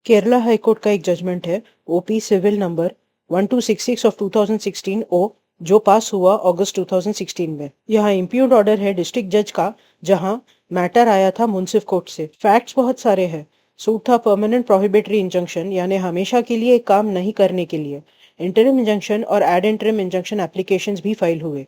Kerala high court का एक judgment है ओपी सिविल नंबर 1266 ऑफ 2016 ओ जो पास हुआ अगस्त 2016 में। यहाँ इम्प्यूड ऑर्डर है डिस्ट्रिक्ट जज का, जहाँ मैटर आया था मुंसिफ कोर्ट से। फैक्ट्स बहुत सारे हैं। सूट था परमानेंट प्रोहिबिटरी इंजंक्शन, यानी हमेशा के लिए एक काम नहीं करने के लिए। इंटरिम इंजंक्शन और एड इंटरिम इंजंक्शन एप्लीकेशंस भी फाइल हुए।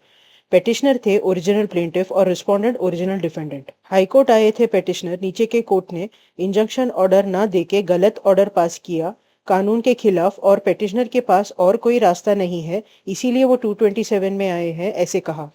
पेटिशनर थे ओरिजिनल प्लेंटिफ और रिस्पोंडेंट ओरिजिनल डिफेंडेंट। हाईकोर्ट आए थे पेटिशनर, नीचे के कोर्ट ने इंजंक्शन ऑर्डर न देके गलत ऑर्डर पास किया कानून के खिलाफ और पेटिशनर के पास और कोई रास्ता नहीं है, इसीलिए वो 227 में आए हैं, ऐसे कहा।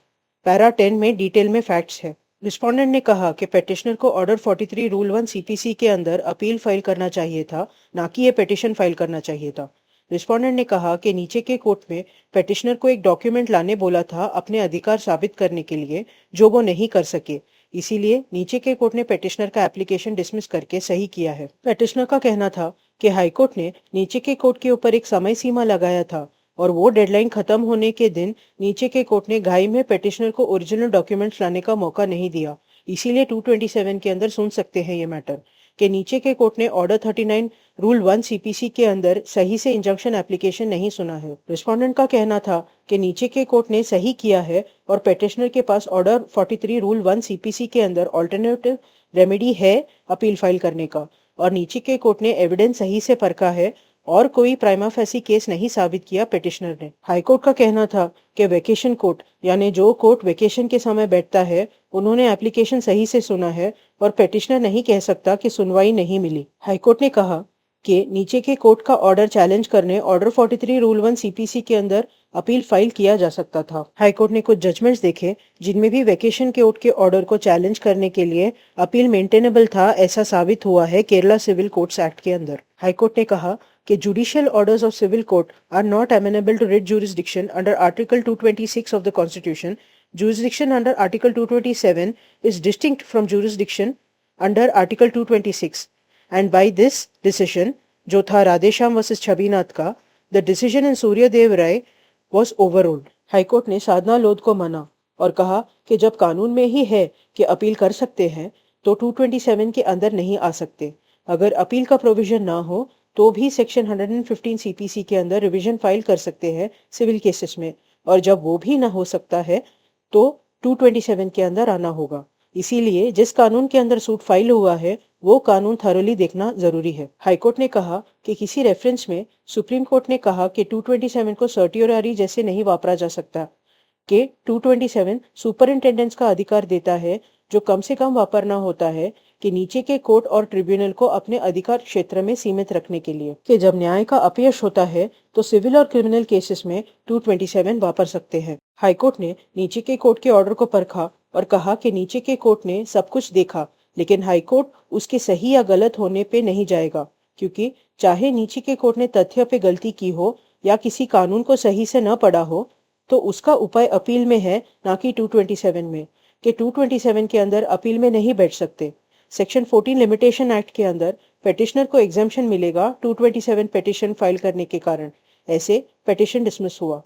पैरा 10 में डिटेल में फैक्ट्स है। रिस्पोंडेंट ने कहा कि पेटिशनर को ऑर्डर 43 रूल 1 सीपीसी के अंदर अपील फाइल करना चाहिए था, ना कि ये पेटिशन फाइल करना चाहिए था। रिस्पोंडेंट ने कहा कि नीचे के कोर्ट में पेटिशनर को एक डॉक्यूमेंट लाने बोला था अपने अधिकार साबित करने के लिए, जो वो नहीं कर सके, इसीलिए नीचे के कोर्ट ने पेटिशनर का एप्लीकेशन डिसमिस करके सही किया है। पेटिशनर का कहना था कि हाईकोर्ट ने नीचे के कोर्ट के ऊपर एक समय सीमा लगाया था और वो डेडलाइन खत्म होने के दिन नीचे के कोर्ट ने घाई में पेटिशनर को ओरिजिनल डॉक्यूमेंट्स लाने का मौका नहीं दिया, इसीलिए 227 के अंदर सुन सकते हैं ये मैटर। कि नीचे के कोर्ट ने ऑर्डर 39 रूल 1 सीपीसी के अंदर सही से इंजंक्शन एप्लीकेशन नहीं सुना है। रिस्पोंडेंट का कहना था कि नीचे के कोर्ट ने सही किया है और पेटिशनर के पास ऑर्डर 43 रूल 1 सीपीसी के अंदर ऑल्टरनेटिव रेमेडी है अपील फाइल करने का, और नीचे के कोर्ट ने एविडेंस सही से परखा है और कोई प्राइमा फेसी केस नहीं साबित किया पेटिशनर ने। हाईकोर्ट का कहना था कि वेकेशन कोर्ट, यानी जो कोर्ट वेकेशन के समय बैठता है, उन्होंने एप्लीकेशन सही से सुना है और पेटिशनर नहीं कह सकता कि सुनवाई नहीं मिली। हाईकोर्ट ने कहा कि नीचे के कोर्ट का ऑर्डर चैलेंज करने ऑर्डर 43 रूल 1 सीपीसी के अंदर अपील फाइल किया जा सकता था। हाईकोर्ट ने कुछ जजमेंट्स देखे जिनमें भी वेकेशन कोर्ट के ऑर्डर को चैलेंज करने के लिए अपील मेंटेनेबल था, ऐसा साबित हुआ है केरला सिविल कोर्ट्स एक्ट के अंदर। हाईकोर्ट ने कहा कि judicial orders of civil court are not amenable to writ jurisdiction under Article 226 of the Constitution. Jurisdiction under Article 227 is distinct from jurisdiction under Article 226. And by this decision, जो था Radheshyam versus छबीनाथ का, the decision in Suryadev Rai was overruled. High court ने साधना लोध को माना और कहा कि जब कानून में ही है कि अपील कर सकते हैं, तो 227 के अंदर नहीं आ सकते। अगर अपील का प्रोविजन ना हो तो भी सेक्शन 115 सीपीसी के अंदर रिवीजन फाइल कर सकते हैं सिविल केसेस में, और जब वो भी ना हो सकता है तो 227 के अंदर आना होगा। इसीलिए जिस कानून के अंदर सूट फाइल हुआ है वो कानून थरोली देखना जरूरी है। हाईकोर्ट ने कहा कि किसी रेफरेंस में सुप्रीम कोर्ट ने कहा कि 227 को सर्टियोरारी जैसे नहीं वापरा जा सकता, कि 227 सुपरिंटेंडेंट्स का अधिकार देता है, जो कम से कम वापरना होता है कि नीचे के कोर्ट और ट्रिब्यूनल को अपने अधिकार क्षेत्र में सीमित रखने के लिए। कि जब न्याय का अपयश होता है तो सिविल और क्रिमिनल केसेस में 227 वापर सकते हैं। हाईकोर्ट ने नीचे के कोर्ट के ऑर्डर को परखा और कहा कि नीचे के कोर्ट ने सब कुछ देखा, लेकिन हाईकोर्ट उसके सही या गलत होने पे नहीं जाएगा, क्योंकि चाहे नीचे के कोर्ट ने तथ्य पे गलती की हो या किसी कानून को सही से न पढ़ा हो, तो उसका उपाय अपील में है, ना कि 227 में। कि 227 के अंदर अपील में नहीं बैठ सकते। सेक्शन 14 लिमिटेशन एक्ट के अंदर पेटिशनर को एग्जाम्पशन मिलेगा 227 पेटिशन फाइल करने के कारण। ऐसे पेटिशन डिसमिस हुआ।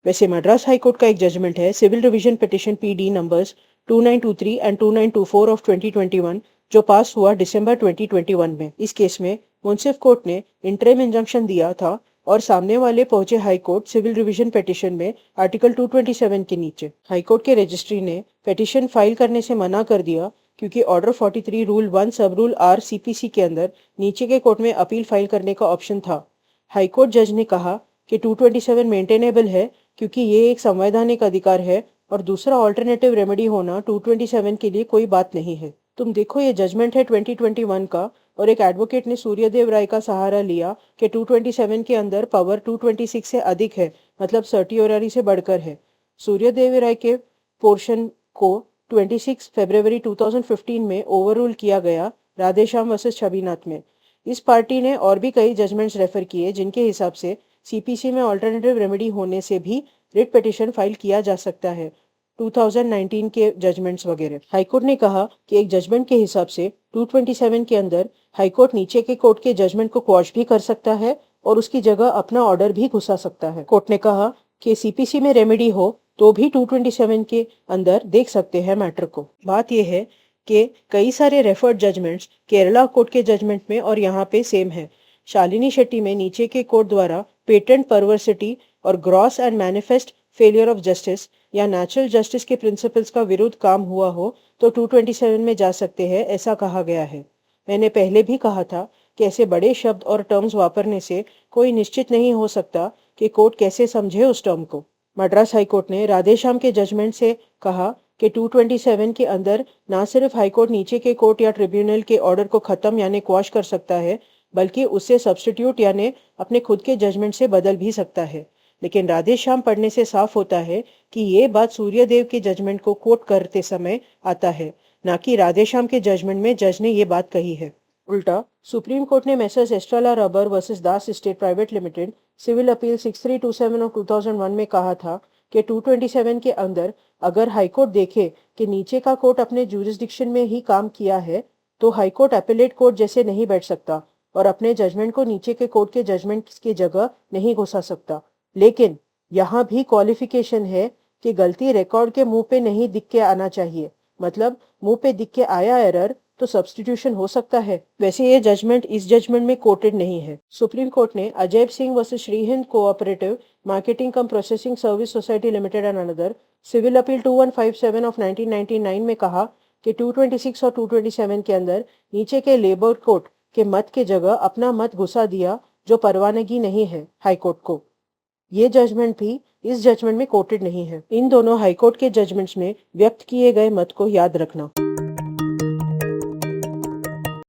वैसे मद्रास हाईकोर्ट का एक जजमेंट है civil revision petition PD numbers 2923 and 2924 of 2021, जो पास हुआ दिसंबर 2021 में। इस केस में मुंसिफ कोर्ट ने इंटरिम इंजंक्शन दिया था और सामने वाले पहुंचे हाईकोर्ट सिविल रिवीजन पिटिशन में आर्टिकल 227 के नीचे। हाईकोर्ट के रजिस्ट्री ने पिटिशन फाइल करने से मना कर दिया, क्योंकि ऑर्डर 43 रूल 1 सब रूल आर सीपीसी के अंदर नीचे के कोर्ट में अपील फाइल करने का ऑप्शन था। हाईकोर्ट जज ने कहा कि 227 मेंटेनेबल है, क्योंकि ये एक संवैधानिक अधिकार है और दूसरा ऑल्टरनेटिव रेमेडी होना 227 के लिए कोई बात नहीं है। तुम देखो, ये जजमेंट है 2021 का, और एक एडवोकेट ने सूर्यदेव राय का सहारा लिया कि 227 के अंदर पावर 226 से अधिक है, मतलब सर्टियोरारी से बढ़कर है। सूर्यदेव राय के पोर्शन को 26 फरवरी 2015 में ओवररूल किया गया राधेश्याम वर्सेस छबीनाथ में। इस पार्टी ने और भी कई जजमेंट्स रेफर किए जिनके हिसाब से सीपीसी में ऑल्टरनेटिव रेमेडी होने से भी रिट पिटिशन फाइल किया जा सकता है, 2019 के जजमेंट्स वगैरह। हाईकोर्ट ने कहा कि एक जजमेंट के हिसाब से 227 के अंदर हाईकोर्ट नीचे के कोर्ट के जजमेंट को क्वॉश भी कर सकता है और उसकी जगह अपना ऑर्डर भी घुसा सकता है। कोर्ट ने कहा कि सीपीसी में रेमेडी हो तो भी 227 के अंदर देख सकते हैं मैटर को। बात यह है के कई सारे रेफर्ड जजमेंट्स केरला कोर्ट के जजमेंट में और यहाँ पे सेम है। शालिनी शेट्टी में नीचे के कोर्ट द्वारा पेटेंट परवर्सिटी और gross and manifest failure of justice या नेचुरल जस्टिस के प्रिंसिपल्स का विरुद्ध काम हुआ हो तो 227 में जा सकते हैं, ऐसा कहा गया है। मैंने पहले भी कहा था कि ऐसे बड़े शब्द और टर्म्स वापरने से कोई निश्चित नहीं हो सकता कि कोर्ट कैसे समझे उस टर्म को। मद्रास हाईकोर्ट ने राधेश्याम के जजमेंट से कहा कि 227 के अंदर ना सिर्फ हाईकोर्ट नीचे के कोर्ट या ट्रिब्यूनल के ऑर्डर को खत्म यानी क्वाश कर सकता है, बल्कि उससे सब्स्टिट्यूट यानी अपने खुद के जजमेंट से बदल भी सकता है। लेकिन राधेश्याम पढ़ने से साफ होता है कि ये बात सूर्यदेव के जजमेंट को कोट करते समय आता है, ना कि राधेश्याम के जजमेंट में जज ने ये बात कही है। उल्टा सुप्रीम कोर्ट ने messrs Estrella rubber versus Das estate private limited civil appeal 6327 of 2001 में कहा था कि 227 के अंदर अगर हाईकोर्ट देखे कि नीचे का कोर्ट अपने जुरिस्डिक्शन में ही काम किया है तो हाईकोर्ट अपीलेट कोर्ट जैसे नहीं बैठ सकता और अपने जजमेंट को नीचे के कोर्ट के जजमेंट की जगह नहीं घुसा सकता। लेकिन यहाँ भी क्वालिफिकेशन है कि गलती रिकॉर्ड के मुंह पे नहीं दिख के आना चाहिए, मतलब मुंह पे दिख के आया एरर तो सब्स्टिट्यूशन हो सकता है। वैसे ये जजमेंट इस जजमेंट में कोटेड नहीं है। सुप्रीम कोर्ट ने Ajay Singh versus Shri Hind cooperative marketing cum processing service society limited and another civil appeal 2157 of 1999 में कहा कि 226 और 227 के अंदर नीचे के लेबर कोर्ट के मत के जगह अपना मत घुसा दिया जो परवानगी नहीं है हाईकोर्ट को। ये जजमेंट भी इस जजमेंट में कोटेड नहीं है। इन दोनों हाईकोर्ट के जजमेंट्स में व्यक्त किए गए मत को याद रखना।